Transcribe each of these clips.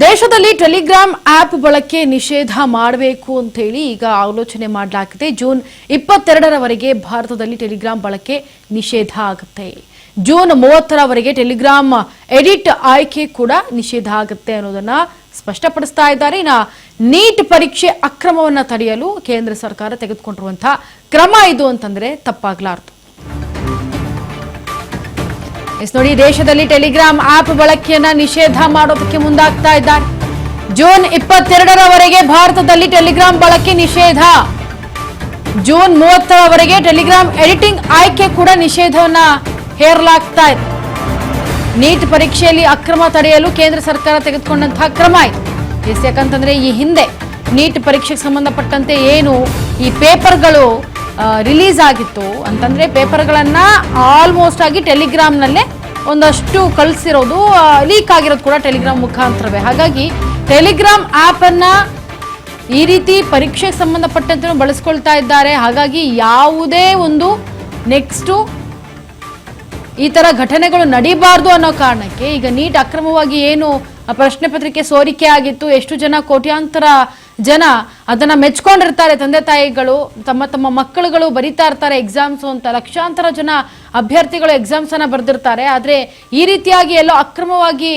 ದೇಶದಲ್ಲಿ Telegram app ಬಳಕೆ ನಿಷೇಧ ಮಾಡಬೇಕು ಅಂತ ಹೇಳಿ ಈಗ ಆಲೋಚನೆ ಮಾಡಲಾಗಿದೆ. ಜೂನ್ 22ರವರೆಗೆ ಭಾರತದಲ್ಲಿ ಟೆಲಿಗ್ರಾಮ್ ಬಳಕೆ ನಿಷೇಧ ಆಗುತ್ತೆ. ಜೂನ್ 30ರವರೆಗೆ ಟೆಲಿಗ್ರಾಮ್ ಎಡಿಟ್ ಆಯ್ಕೆ ಕೂಡ ನಿಷೇಧ ಆಗುತ್ತೆ ಅನ್ನೋದನ್ನ ಸ್ಪಷ್ಟಪಡಿಸ್ತಾ ಇದ್ದಾರೆ. ಇನ್ನು ನೀಟ್ ಪರೀಕ್ಷೆ ಅಕ್ರಮವನ್ನ ತಡೆಯಲು ಕೇಂದ್ರ ಸರ್ಕಾರ ತೆಗೆದುಕೊಂಡಿರುವಂತಹ ಕ್ರಮ ಇದು ಅಂತಂದ್ರೆ ತಪ್ಪಾಗಲಾರದು. ನೋಡಿ, ದೇಶದಲ್ಲಿ ಟೆಲಿಗ್ರಾಮ್ ಆಪ್ ಬಳಕೆಯನ್ನ ನಿಷೇಧ ಮಾಡೋದಕ್ಕೆ ಮುಂದಾಗ್ತಾ ಇದ್ದಾರೆ. ಜೂನ್ 22ರವರೆಗೆ ಭಾರತದಲ್ಲಿ ಟೆಲಿಗ್ರಾಮ್ ಬಳಕೆ ನಿಷೇಧ. ಜೂನ್ 30ರವರೆಗೆ ಟೆಲಿಗ್ರಾಮ್ ಎಡಿಟಿಂಗ್ ಆಯ್ಕೆ ಕೂಡ ನಿಷೇಧವನ್ನ ಹೇರಲಾಗ್ತಾ ಇದೆ. ನೀಟ್ ಪರೀಕ್ಷೆಯಲ್ಲಿ ಅಕ್ರಮ ತಡೆಯಲು ಕೇಂದ್ರ ಸರ್ಕಾರ ತೆಗೆದುಕೊಂಡಂತಹ ಕ್ರಮ ಇದು. ಯಾಕಂತಂದ್ರೆ ಈ ಹಿಂದೆ ನೀಟ್ ಪರೀಕ್ಷೆಗೆ ಸಂಬಂಧಪಟ್ಟಂತೆ ಏನು ಈ ಪೇಪರ್ಗಳು ರಿಲೀಸ್ ಆಗಿತ್ತು ಅಂತಂದ್ರೆ ಪೇಪರ್ಗಳನ್ನ ಆಲ್ಮೋಸ್ಟ್ ಆಗಿ ಟೆಲಿಗ್ರಾಮ್ ನಲ್ಲೇ ಒಂದಷ್ಟು ಕಳಿಸಿರೋದು, ಲೀಕ್ ಆಗಿರೋದು ಕೂಡ ಟೆಲಿಗ್ರಾಮ್ ಮುಖಾಂತರವೇ. ಹಾಗಾಗಿ ಟೆಲಿಗ್ರಾಮ್ ಆಪ್ ಅನ್ನ ಈ ರೀತಿ ಪರೀಕ್ಷೆಗೆ ಸಂಬಂಧಪಟ್ಟಂತೆ ಬಳಸ್ಕೊಳ್ತಾ ಇದ್ದಾರೆ. ಹಾಗಾಗಿ ಯಾವುದೇ ಒಂದು ನೆಕ್ಸ್ಟ್ ಈ ತರ ಘಟನೆಗಳು ನಡೀಬಾರ್ದು ಅನ್ನೋ ಕಾರಣಕ್ಕೆ ಈಗ ನೀಟ್ ಅಕ್ರಮವಾಗಿ ಏನು ಪ್ರಶ್ನೆ ಪತ್ರಿಕೆ ಸೋರಿಕೆ ಆಗಿತ್ತು, ಎಷ್ಟು ಜನ ಕೋಟ್ಯಾಂತರ ಜನ ಅದನ್ನ ಮೆಚ್ಕೊಂಡಿರ್ತಾರೆ, ತಂದೆ ತಾಯಿಗಳು ತಮ್ಮ ತಮ್ಮ ಮಕ್ಕಳುಗಳು ಬರೀತಾ ಇರ್ತಾರೆ ಎಕ್ಸಾಮ್ಸ್ ಅಂತ, ಲಕ್ಷಾಂತರ ಜನ ಅಭ್ಯರ್ಥಿಗಳು ಎಕ್ಸಾಮ್ಸ್ ಅನ್ನ ಬರೆದಿರ್ತಾರೆ. ಆದ್ರೆ ಈ ರೀತಿಯಾಗಿ ಎಲ್ಲೋ ಅಕ್ರಮವಾಗಿ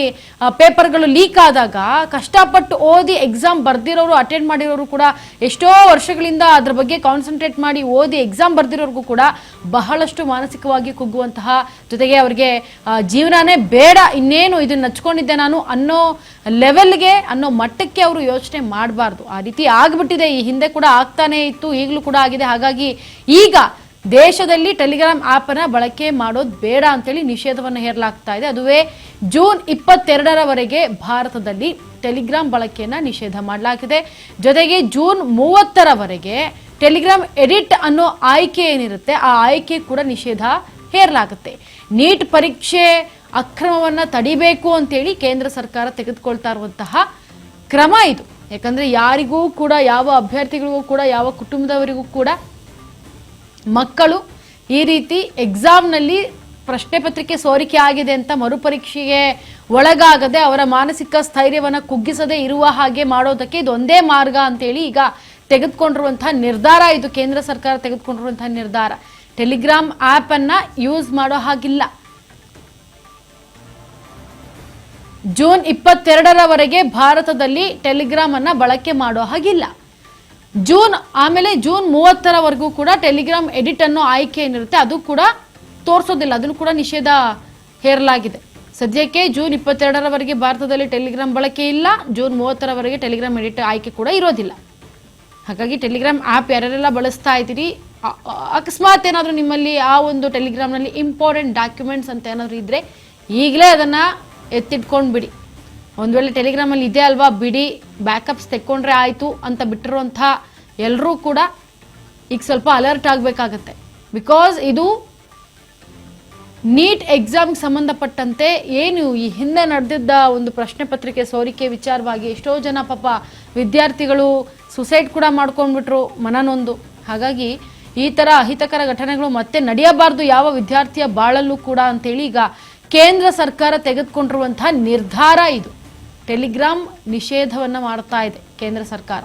ಪೇಪರ್ಗಳು ಲೀಕ್ ಆದಾಗ ಕಷ್ಟಪಟ್ಟು ಓದಿ ಎಕ್ಸಾಮ್ ಬರ್ದಿರೋರು, ಅಟೆಂಡ್ ಮಾಡಿರೋರು ಕೂಡ ಎಷ್ಟೋ ವರ್ಷಗಳಿಂದ ಅದ್ರ ಬಗ್ಗೆ ಕಾನ್ಸಂಟ್ರೇಟ್ ಮಾಡಿ ಓದಿ ಎಕ್ಸಾಮ್ ಬರ್ದಿರೋರ್ಗೂ ಕೂಡ ಬಹಳಷ್ಟು ಮಾನಸಿಕವಾಗಿ ಕುಗ್ಗುವಂತಹ, ಜೊತೆಗೆ ಅವರಿಗೆ ಜೀವನನೇ ಬೇಡ, ಇನ್ನೇನು ಇದನ್ನ ನಚ್ಕೊಂಡಿದ್ದೆ ನಾನು ಅನ್ನೋ ಲೆವೆಲ್ಗೆ, ಅನ್ನೋ ಮಟ್ಟಕ್ಕೆ ಅವರು ಯೋಚನೆ ಮಾಡಬಾರ್ದು. ಆ ರೀತಿ ಆಗ್ಬಿಟ್ಟಿದೆ. ಈ ಹಿಂದೆ ಕೂಡ ಆಗ್ತಾನೆ ಇತ್ತು, ಈಗಲೂ ಕೂಡ ಆಗಿದೆ. ಹಾಗಾಗಿ ಈಗ ದೇಶದಲ್ಲಿ ಟೆಲಿಗ್ರಾಮ್ ಆಪ್ ಅನ್ನ ಬಳಕೆ ಮಾಡೋದು ಬೇಡ ಅಂತೇಳಿ ನಿಷೇಧವನ್ನು ಹೇರಲಾಗ್ತಾ ಇದೆ. ಅದುವೇ ಜೂನ್ 22ರವರೆಗೆ ಭಾರತದಲ್ಲಿ ಟೆಲಿಗ್ರಾಮ್ ಬಳಕೆಯನ್ನ ನಿಷೇಧ ಮಾಡಲಾಗಿದೆ. ಜೊತೆಗೆ ಜೂನ್ 30ರವರೆಗೆ ಟೆಲಿಗ್ರಾಮ್ ಎಡಿಟ್ ಅನ್ನೋ ಆಯ್ಕೆ ಏನಿರುತ್ತೆ ಆ ಆಯ್ಕೆ ಕೂಡ ನಿಷೇಧ ಹೇರಲಾಗುತ್ತೆ. ನೀಟ್ ಪರೀಕ್ಷೆ ಅಕ್ರಮವನ್ನ ತಡಿಬೇಕು ಅಂತೇಳಿ ಕೇಂದ್ರ ಸರ್ಕಾರ ತೆಗೆದುಕೊಳ್ತಾ ಇರುವಂತಹ ಕ್ರಮ ಇದು. ಯಾಕಂದ್ರೆ ಯಾರಿಗೂ ಕೂಡ, ಯಾವ ಅಭ್ಯರ್ಥಿಗಳಿಗೂ ಕೂಡ, ಯಾವ ಕುಟುಂಬದವರಿಗೂ ಕೂಡ ಮಕ್ಕಳು ಈ ರೀತಿ ಎಕ್ಸಾಮ್ನಲ್ಲಿ ಪ್ರಶ್ನೆ ಪತ್ರಿಕೆ ಸೋರಿಕೆ ಆಗಿದೆ ಅಂತ ಮರುಪರೀಕ್ಷೆಗೆ ಒಳಗಾಗದೆ ಅವರ ಮಾನಸಿಕ ಸ್ಥೈರ್ಯವನ್ನು ಕುಗ್ಗಿಸದೆ ಇರುವ ಹಾಗೆ ಮಾಡೋದಕ್ಕೆ ಇದೊಂದೇ ಮಾರ್ಗ ಅಂತೇಳಿ ಈಗ ತೆಗೆದುಕೊಂಡಿರುವಂತಹ ನಿರ್ಧಾರ ಇದು. ಕೇಂದ್ರ ಸರ್ಕಾರ ತೆಗೆದುಕೊಂಡಿರುವಂತಹ ನಿರ್ಧಾರ. ಟೆಲಿಗ್ರಾಮ್ ಆಪ್ ಅನ್ನ ಯೂಸ್ ಮಾಡೋ ಹಾಗಿಲ್ಲ. ಜೂನ್ 22ರವರೆಗೆ ಭಾರತದಲ್ಲಿ ಟೆಲಿಗ್ರಾಮ್ ಅನ್ನ ಬಳಕೆ ಮಾಡೋ ಹಾಗಿಲ್ಲ. ಜೂನ್ 30ರವರೆಗೂ ಕೂಡ ಟೆಲಿಗ್ರಾಮ್ ಎಡಿಟ್ ಅನ್ನೋ ಆಯ್ಕೆ ಏನಿರುತ್ತೆ ಅದು ಕೂಡ ತೋರಿಸೋದಿಲ್ಲ, ಅದನ್ನು ಕೂಡ ನಿಷೇಧ ಹೇರಲಾಗಿದೆ. ಸದ್ಯಕ್ಕೆ ಜೂನ್ 22ರವರೆಗೆ ಭಾರತದಲ್ಲಿ ಟೆಲಿಗ್ರಾಮ್ ಬಳಕೆ ಇಲ್ಲ. ಜೂನ್ 30ರವರೆಗೆ ಟೆಲಿಗ್ರಾಮ್ ಎಡಿಟ್ ಆಯ್ಕೆ ಕೂಡ ಇರೋದಿಲ್ಲ. ಹಾಗಾಗಿ ಟೆಲಿಗ್ರಾಮ್ ಆ್ಯಪ್ ಯಾರೆಲ್ಲ ಬಳಸ್ತಾ ಇದ್ದೀರಿ, ಅಕಸ್ಮಾತ್ ಏನಾದರೂ ನಿಮ್ಮಲ್ಲಿ ಆ ಒಂದು ಟೆಲಿಗ್ರಾಮ್ನಲ್ಲಿ ಇಂಪಾರ್ಟೆಂಟ್ ಡಾಕ್ಯುಮೆಂಟ್ಸ್ ಅಂತ ಏನಾದರೂ ಇದ್ದರೆ ಈಗಲೇ ಅದನ್ನು ಎತ್ತಿಟ್ಕೊಂಡು ಬಿಡಿ. ಒಂದು ವೇಳೆ ಟೆಲಿಗ್ರಾಮಲ್ಲಿ ಇದೆ ಅಲ್ವಾ ಬಿಡಿ, ಬ್ಯಾಕಪ್ಸ್ ತೆಕ್ಕೊಂಡ್ರೆ ಆಯಿತು ಅಂತ ಬಿಟ್ಟಿರುವಂಥ ಎಲ್ಲರೂ ಕೂಡ ಈಗ ಸ್ವಲ್ಪ ಅಲರ್ಟ್ ಆಗಬೇಕಾಗತ್ತೆ. ಬಿಕಾಸ್ ಇದು ನೀಟ್ ಎಕ್ಸಾಮ್ಗೆ ಸಂಬಂಧಪಟ್ಟಂತೆ ಏನು ಈ ಹಿಂದೆ ನಡೆದಿದ್ದ ಒಂದು ಪ್ರಶ್ನೆ ಪತ್ರಿಕೆ ಸೋರಿಕೆ ವಿಚಾರವಾಗಿ ಎಷ್ಟೋ ಜನ ಪಾಪ ವಿದ್ಯಾರ್ಥಿಗಳು ಸುಸೈಡ್ ಕೂಡ ಮಾಡ್ಕೊಂಡ್ಬಿಟ್ರು ಮನನೊಂದು. ಹಾಗಾಗಿ ಈ ಥರ ಅಹಿತಕರ ಘಟನೆಗಳು ಮತ್ತೆ ನಡೆಯಬಾರ್ದು ಯಾವ ವಿದ್ಯಾರ್ಥಿಯ ಬಾಳಲ್ಲೂ ಕೂಡ ಅಂತೇಳಿ ಈಗ ಕೇಂದ್ರ ಸರ್ಕಾರ ತೆಗೆದುಕೊಂಡಿರುವಂತಹ ನಿರ್ಧಾರ ಇದು. ಟೆಲಿಗ್ರಾಮ್ ನಿಷೇಧವನ್ನ ಮಾಡ್ತಾ ಇದೆ ಕೇಂದ್ರ ಸರ್ಕಾರ.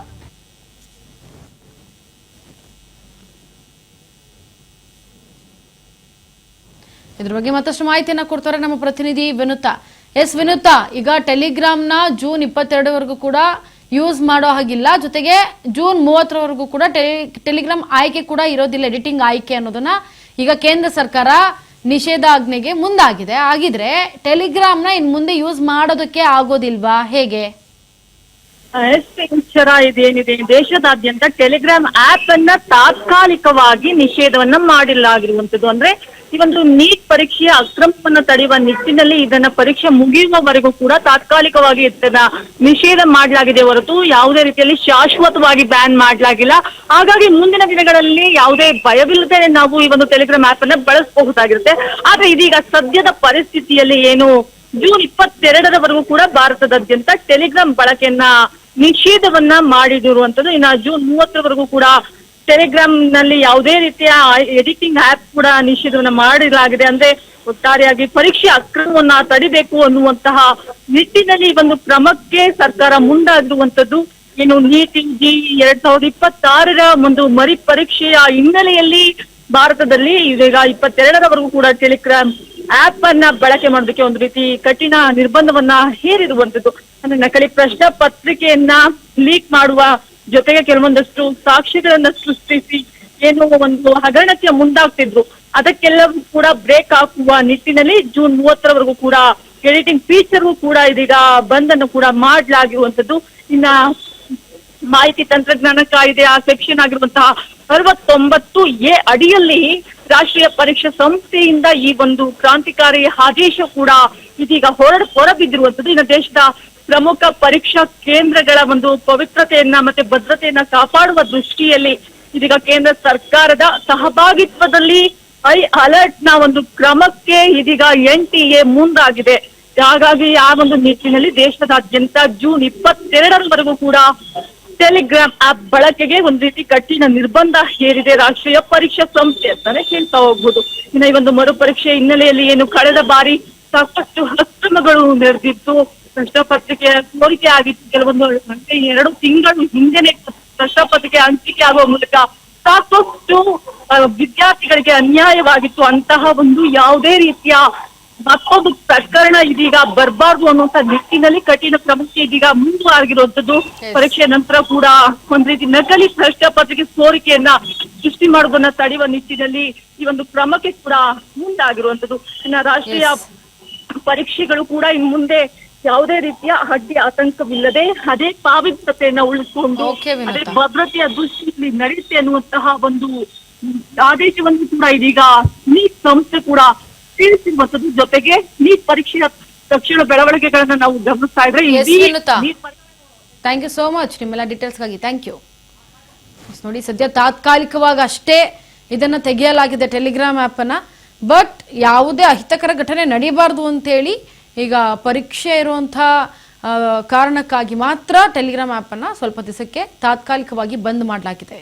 ಇದ್ರ ಬಗ್ಗೆ ಮತ್ತಷ್ಟು ಮಾಹಿತಿಯನ್ನ ಕೊಡ್ತಾರೆ ನಮ್ಮ ಪ್ರತಿನಿಧಿ ವಿನುತಾ. ಎಸ್ ವಿನುತಾ, ಈಗ ಟೆಲಿಗ್ರಾಮ್ನ ಜೂನ್ 22ರವರೆಗೂ ಕೂಡ ಯೂಸ್ ಮಾಡೋ ಹಾಗಿಲ್ಲ. ಜೊತೆಗೆ ಜೂನ್ 30ರವರೆಗೂ ಕೂಡ ಟೆಲಿಗ್ರಾಮ್ ಆಯ್ಕೆ ಕೂಡ ಇರೋದಿಲ್ಲ, ಎಡಿಟಿಂಗ್ ಆಯ್ಕೆ ಅನ್ನೋದನ್ನ ಈಗ ಕೇಂದ್ರ ಸರ್ಕಾರ ನಿಷೇಧಾಜ್ಞೆಗೆ ಮುಂದಾಗಿದೆ. ಆಗಿದ್ರೆ ಟೆಲಿಗ್ರಾಮ್ನ ಇನ್ ಮುಂದೆ ಯೂಸ್ ಮಾಡೋದಕ್ಕೆ ಆಗೋದಿಲ್ವಾ, ಹೇಗೆ? ವಿಚಾರ ಇದೇನಿದೆ, ದೇಶದಾದ್ಯಂತ ಟೆಲಿಗ್ರಾಮ್ ಆಪ್ ಅನ್ನ ತಾತ್ಕಾಲಿಕವಾಗಿ ನಿಷೇಧವನ್ನ ಮಾಡಿಲಾಗಿರುವಂತದ್ದು. ಅಂದ್ರೆ ಈ ಒಂದು ನೀಟ್ ಪರೀಕ್ಷೆಯ ಅಕ್ರಮವನ್ನ ತಡೆಯುವ ನಿಟ್ಟಿನಲ್ಲಿ ಇದನ್ನ ಪರೀಕ್ಷೆ ಮುಗಿಯುವವರೆಗೂ ಕೂಡ ತಾತ್ಕಾಲಿಕವಾಗಿ ಇದನ್ನ ನಿಷೇಧ ಮಾಡಲಾಗಿದೆ ಹೊರತು ಯಾವುದೇ ರೀತಿಯಲ್ಲಿ ಶಾಶ್ವತವಾಗಿ ಬ್ಯಾನ್ ಮಾಡಲಾಗಿಲ್ಲ. ಹಾಗಾಗಿ ಮುಂದಿನ ದಿನಗಳಲ್ಲಿ ಯಾವುದೇ ಭಯವಿಲ್ಲದೆ ನಾವು ಈ ಒಂದು ಟೆಲಿಗ್ರಾಮ್ ಆಪ್ ಅನ್ನ ಬಳಸಬಹುದಾಗಿರುತ್ತೆ. ಆದ್ರೆ ಇದೀಗ ಸದ್ಯದ ಪರಿಸ್ಥಿತಿಯಲ್ಲಿ ಏನು ಜೂನ್ 22ರವರೆಗೂ ಕೂಡ ಭಾರತದಾದ್ಯಂತ ಟೆಲಿಗ್ರಾಮ್ ಬಳಕೆಯನ್ನ ನಿಷೇಧವನ್ನ ಮಾಡಿರುವಂತದ್ದು. ಇನ್ನು ಜೂನ್ 30ರವರೆಗೂ ಕೂಡ ಟೆಲಿಗ್ರಾಮ್ ನಲ್ಲಿ ಯಾವುದೇ ರೀತಿಯ ಎಡಿಟಿಂಗ್ ಆಪ್ ಕೂಡ ನಿಷೇಧವನ್ನ ಮಾಡಲಾಗಿದೆ. ಅಂದ್ರೆ ಒಟ್ಟಾರೆಯಾಗಿ ಪರೀಕ್ಷೆ ಅಕ್ರಮವನ್ನ ತಡಿಬೇಕು ಅನ್ನುವಂತಹ ನಿಟ್ಟಿನಲ್ಲಿ ಈ ಒಂದು ಕ್ರಮಕ್ಕೆ ಸರ್ಕಾರ ಮುಂದಾಗಿರುವಂತದ್ದು. ಏನು ನೀಟ್ ಯುಜಿ 2026ರ ಒಂದು ಮರಿ ಪರೀಕ್ಷೆಯ ಹಿನ್ನೆಲೆಯಲ್ಲಿ ಭಾರತದಲ್ಲಿ ಈಗ 22ರವರೆಗೂ ಕೂಡ ಟೆಲಿಗ್ರಾಮ್ ಆಪ್ ಅನ್ನ ಬಳಕೆ ಮಾಡೋದಕ್ಕೆ ಒಂದು ರೀತಿ ಕಠಿಣ ನಿರ್ಬಂಧವನ್ನ ಹೇರಿರುವಂತದ್ದು. ಅಂದ್ರೆ ನಕಲಿ ಪ್ರಶ್ನೆ ಪತ್ರಿಕೆಯನ್ನ ಲೀಕ್ ಮಾಡುವ ಜೊತೆಗೆ ಕೆಲವೊಂದಷ್ಟು ಸಾಕ್ಷ್ಯಗಳನ್ನ ಸೃಷ್ಟಿಸಿ ಏನು ಒಂದು ಹಗರಣಕ್ಕೆ ಮುಂದಾಗ್ತಿದ್ರು, ಅದಕ್ಕೆಲ್ಲವೂ ಕೂಡ ಬ್ರೇಕ್ ಹಾಕುವ ನಿಟ್ಟಿನಲ್ಲಿ ಜೂನ್ 30ರವರೆಗೂ ಕೂಡ ಎಡಿಟಿಂಗ್ ಫೀಚರ್ ಕೂಡ ಇದೀಗ ಬಂದನ್ನು ಕೂಡ ಮಾಡಲಾಗಿರುವಂತದ್ದು. ಇನ್ನ ಮಾಹಿತಿ ತಂತ್ರಜ್ಞಾನ ಕಾಯ್ದೆ ಆ ಸೆಕ್ಷನ್ ಆಗಿರುವಂತಹ 69A ಅಡಿಯಲ್ಲಿ ರಾಷ್ಟ್ರೀಯ ಪರೀಕ್ಷಾ ಸಂಸ್ಥೆಯಿಂದ ಈ ಒಂದು ಕ್ರಾಂತಿಕಾರಿ ಆದೇಶ ಕೂಡ ಇದೀಗ ಹೊರಬಿದ್ದಿರುವಂತದ್ದು. ಇನ್ನು ದೇಶದ ಪ್ರಮುಖ ಪರೀಕ್ಷಾ ಕೇಂದ್ರಗಳ ಒಂದು ಪವಿತ್ರತೆಯನ್ನ ಮತ್ತೆ ಭದ್ರತೆಯನ್ನ ಕಾಪಾಡುವ ದೃಷ್ಟಿಯಲ್ಲಿ ಇದೀಗ ಕೇಂದ್ರ ಸರ್ಕಾರದ ಸಹಭಾಗಿತ್ವದಲ್ಲಿ ಹೈ ಅಲರ್ಟ್ ನ ಒಂದು ಕ್ರಮಕ್ಕೆ ಇದೀಗ NTA ಮುಂದಾಗಿದೆ. ಹಾಗಾಗಿ ಆ ಒಂದು ನಿಟ್ಟಿನಲ್ಲಿ ದೇಶದಾದ್ಯಂತ ಜೂನ್ 22ರವರೆಗೂ ಕೂಡ ಟೆಲಿಗ್ರಾಮ್ ಆಪ್ ಬಳಕೆಗೆ ಒಂದು ರೀತಿ ಕಠಿಣ ನಿರ್ಬಂಧ ಹೇರಿದೆ ರಾಷ್ಟ್ರೀಯ ಪರೀಕ್ಷಾ ಸಂಸ್ಥೆ ಅಂತಾನೆ ಹೇಳ್ತಾ ಹೋಗ್ಬೋದು. ಇನ್ನು ಈ ಒಂದು ಮರುಪರೀಕ್ಷೆ ಹಿನ್ನೆಲೆಯಲ್ಲಿ ಏನು ಕಳೆದ ಬಾರಿ ಸಾಕಷ್ಟು ಅಕ್ರಮಗಳು ನಡೆದಿತ್ತು, ಪ್ರಶ್ನೆ ಪತ್ರಿಕೆ ಸೋರಿಕೆ ಆಗಿತ್ತು. ಕೆಲವೊಂದು 2 ತಿಂಗಳು ಹಿಂದೆನೆ ಪ್ರಶ್ನೆ ಪತ್ರಿಕೆ ಹಂಚಿಕೆ ಆಗುವ ಮೂಲಕ ಸಾಕಷ್ಟು ವಿದ್ಯಾರ್ಥಿಗಳಿಗೆ ಅನ್ಯಾಯವಾಗಿತ್ತು. ಅಂತಹ ಒಂದು ಯಾವುದೇ ರೀತಿಯ ಮತ್ತೊಂದು ಪ್ರಕರಣ ಇದೀಗ ಬರಬಾರ್ದು ಅನ್ನುವಂತ ನಿಟ್ಟಿನಲ್ಲಿ ಕಠಿಣ ಕ್ರಮಕ್ಕೆ ಇದೀಗ ಮುಂದುವರೆದಿರುವಂತದ್ದು. ಪರೀಕ್ಷೆ ನಂತರ ಕೂಡ ಒಂದ್ ರೀತಿ ನಕಲಿ ಪ್ರಶ್ನೆ ಪತ್ರಿಕೆ ಸೋರಿಕೆಯನ್ನ ಸೃಷ್ಟಿ ಮಾಡುವುದನ್ನ ತಡೆಯುವ ನಿಟ್ಟಿನಲ್ಲಿ ಈ ಒಂದು ಕ್ರಮಕ್ಕೆ ಕೂಡ ಮುಂದಾಗಿರುವಂತದ್ದು. ಇನ್ನ ರಾಷ್ಟ್ರೀಯ ಪರೀಕ್ಷೆಗಳು ಕೂಡ ಇನ್ ಮುಂದೆ ಯಾವುದೇ ರೀತಿಯ ಅಡ್ಡಿ ಆತಂಕವಿಲ್ಲದೆ ಅದೇ ಪಾವಿತ್ರತೆಯನ್ನ ಉಳಿಸಿಕೊಂಡು ಅದೇ ಭದ್ರತೆಯ ದೃಷ್ಟಿಯಲ್ಲಿ ನಡೆಯುತ್ತೆ ಅನ್ನುವಂತಹ ಒಂದು ಆದೇಶವನ್ನು ಕೂಡ ಇದೀಗ ನೀಟ್ ಸಂಸ್ಥೆ ಕೂಡ ತಿಳಿಸಿರುವಂತದ್ದು. ಜೊತೆಗೆ ನೀಟ್ ಪರೀಕ್ಷೆಯ ತಕ್ಷಣ ಬೆಳವಣಿಗೆಗಳನ್ನ ನಾವು ಗಮನಿಸ್ತಾ ಇದ್ರೆ ಥ್ಯಾಂಕ್ ಯು ಸೋ ಮಚ್ ನಿಮ್ಮೆಲ್ಲ ಡೀಟೇಲ್ಸ್ಗಾಗಿ. Thank you. ನೋಡಿ, ಸದ್ಯ ತಾತ್ಕಾಲಿಕವಾಗಿ ಅಷ್ಟೇ ಇದನ್ನ ತೆಗೆಯಲಾಗಿದೆ ಟೆಲಿಗ್ರಾಮ್ ಆಪ್ ಅನ್ನ. ಬಟ್ ಯಾವುದೇ ಅಹಿತಕರ ಘಟನೆ ನಡೀಬಾರ್ದು ಅಂತೇಳಿ ಈಗ ಪರೀಕ್ಷೆ ಇರುವಂತಹ ಕಾರಣಕ್ಕಾಗಿ ಮಾತ್ರ ಟೆಲಿಗ್ರಾಮ್ ಆಪ್ ಅನ್ನ ಸ್ವಲ್ಪ ದಿವಸಕ್ಕೆ ತಾತ್ಕಾಲಿಕವಾಗಿ ಬಂದ್ ಮಾಡಲಾಗಿದೆ.